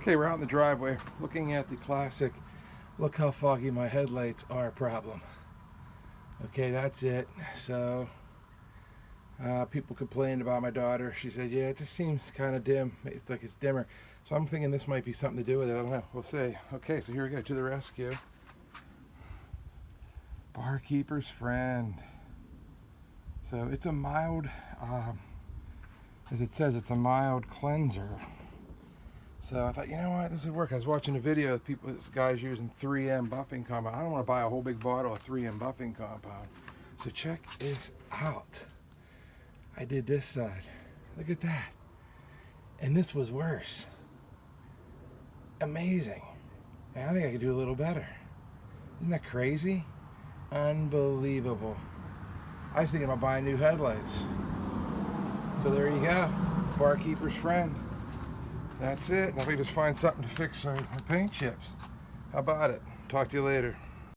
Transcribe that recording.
Okay, we're out in the driveway looking at the classic "look how foggy my headlights are" problem. Okay, that's it. So people complained about my daughter. She said, yeah, it just seems kind of dim. It's like it's dimmer. So I'm thinking this might be something to do with it. I don't know. We'll see. Okay, so here we go, to the rescue. Barkeeper's friend. So it's a mild, as it says, it's a mild cleanser. So I thought, you know what, this would work. I was watching a video of people, this guy's using 3M buffing compound. I don't want to buy a whole big bottle of 3M buffing compound. So check this out. I did this side. Look at that. And this was worse. Amazing. And I think I could do a little better. Isn't that crazy? Unbelievable. I was thinking about buying new headlights. So there you go. Barkeeper's friend. That's it. Now we just find something to fix my paint chips. How about it? Talk to you later.